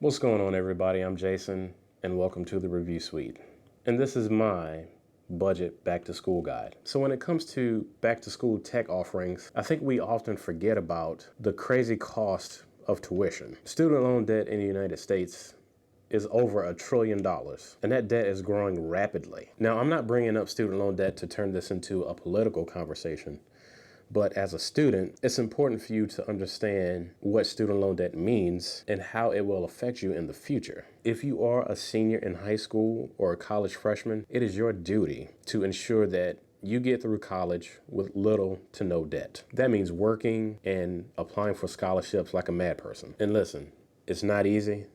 What's going on, everybody? I'm Jason, and welcome to the Review Suite. And this is my budget back to school guide. So when it comes to back to school tech offerings, I think we often forget about the crazy cost of tuition. Student loan debt in the United States is over $1 trillion, and that debt is growing rapidly. Now, I'm not bringing up student loan debt to turn this into a political conversation. But as a student, it's important for you to understand what student loan debt means and how it will affect you in the future. If you are a senior in high school or a college freshman, it is your duty to ensure that you get through college with little to no debt. That means working and applying for scholarships like a mad person. And listen, it's not easy,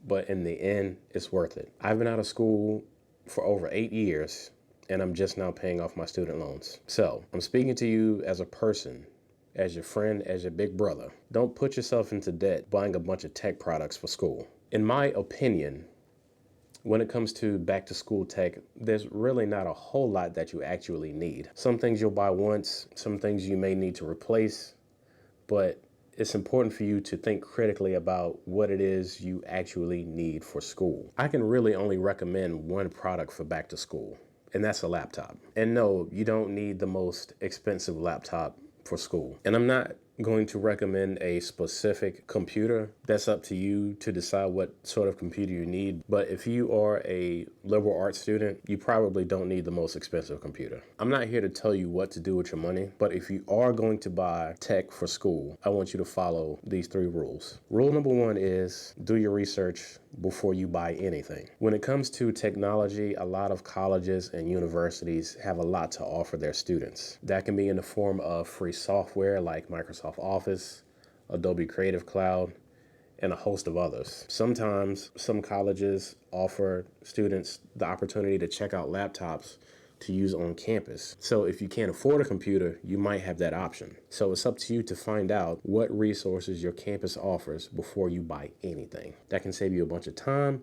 but in the end, it's worth it. I've been out of school for over 8 years, and I'm just now paying off my student loans. So I'm speaking to you as a person, as your friend, as your big brother. Don't put yourself into debt buying a bunch of tech products for school. In my opinion, when it comes to back to school tech, there's really not a whole lot that you actually need. Some things you'll buy once, some things you may need to replace, but it's important for you to think critically about what it is you actually need for school. I can really only recommend one product for back to school, and that's a laptop. And no, you don't need the most expensive laptop for school. And I'm not going to recommend a specific computer. That's up to you to decide what sort of computer you need. But if you are a liberal arts student, you probably don't need the most expensive computer. I'm not here to tell you what to do with your money, but if you are going to buy tech for school, I want you to follow these 3 rules. Rule number 1 is do your research before you buy anything. When it comes to technology, a lot of colleges and universities have a lot to offer their students. That can be in the form of free software like Microsoft Office, Adobe Creative Cloud, and a host of others. Sometimes some colleges offer students the opportunity to check out laptops to use on campus. So if you can't afford a computer, you might have that option. So it's up to you to find out what resources your campus offers before you buy anything. That can save you a bunch of time,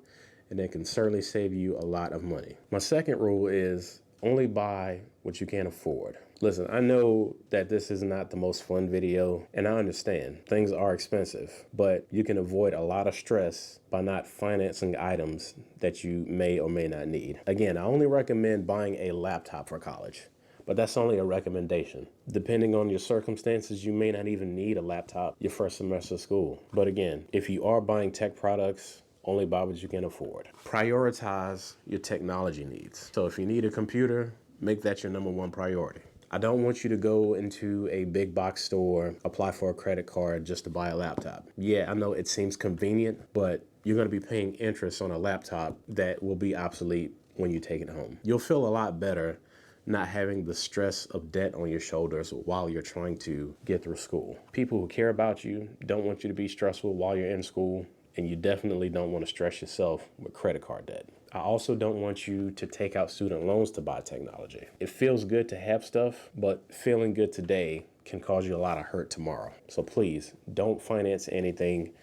and it can certainly save you a lot of money. My second rule is only buy what you can afford. Listen, I know that this is not the most fun video, and I understand things are expensive, but you can avoid a lot of stress by not financing items that you may or may not need. Again, I only recommend buying a laptop for college, but that's only a recommendation. Depending on your circumstances, you may not even need a laptop your first semester of school. But again, if you are buying tech products, only buy what you can afford. Prioritize your technology needs. So if you need a computer, make that your number 1 priority. I don't want you to go into a big box store, apply for a credit card just to buy a laptop. Yeah, I know it seems convenient, but you're going to be paying interest on a laptop that will be obsolete when you take it home. You'll feel a lot better not having the stress of debt on your shoulders while you're trying to get through school. People who care about you don't want you to be stressful while you're in school, and you definitely don't want to stress yourself with credit card debt. I also don't want you to take out student loans to buy technology. It feels good to have stuff, but feeling good today can cause you a lot of hurt tomorrow. So please don't finance anything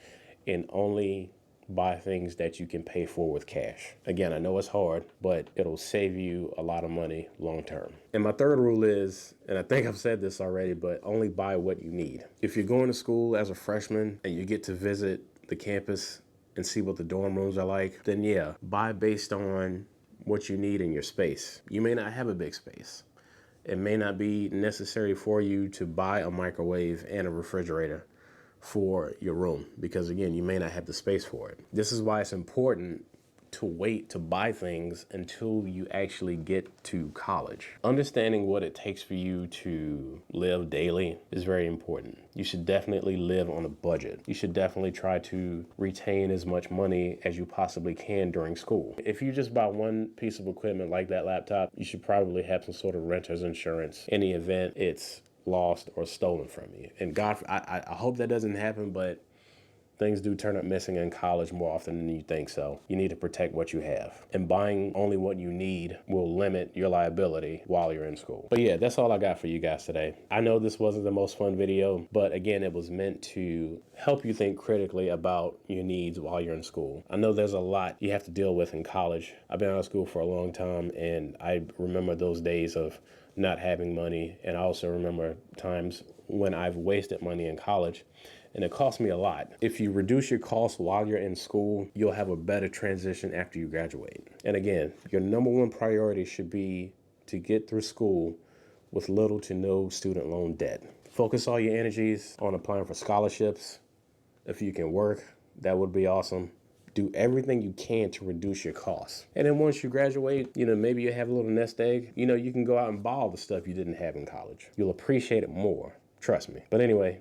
and only buy things that you can pay for with cash. Again, I know it's hard, but it'll save you a lot of money long term. And my third rule is, and I think I've said this already, but only buy what you need. If you're going to school as a freshman and you get to visit the campus and see what the dorm rooms are like, then yeah, buy based on what you need in your space. You may not have a big space. It may not be necessary for you to buy a microwave and a refrigerator for your room because, again, you may not have the space for it. This is why it's important to wait to buy things until you actually get to college. Understanding what it takes for you to live daily is very important. You should definitely live on a budget. You should definitely try to retain as much money as you possibly can during school. If you just buy one piece of equipment like that laptop, you should probably have some sort of renter's insurance in the event it's lost or stolen from you. And God, I hope that doesn't happen, but things do turn up missing in college more often than you think, so you need to protect what you have. And buying only what you need will limit your liability while you're in school. But yeah, that's all I got for you guys today. I know this wasn't the most fun video, but again, it was meant to help you think critically about your needs while you're in school. I know there's a lot you have to deal with in college. I've been out of school for a long time, and I remember those days of not having money, and I also remember times when I've wasted money in college and it cost me a lot. If you reduce your costs while you're in school, you'll have a better transition after you graduate. And again, your number one priority should be to get through school with little to no student loan debt. Focus all your energies on applying for scholarships. If you can work, that would be awesome. Do everything you can to reduce your costs. And then once you graduate, maybe you have a little nest egg, you can go out and buy all the stuff you didn't have in college. You'll appreciate it more, trust me. But anyway,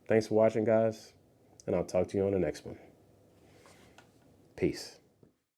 thanks for watching, guys, and I'll talk to you on the next one. Peace.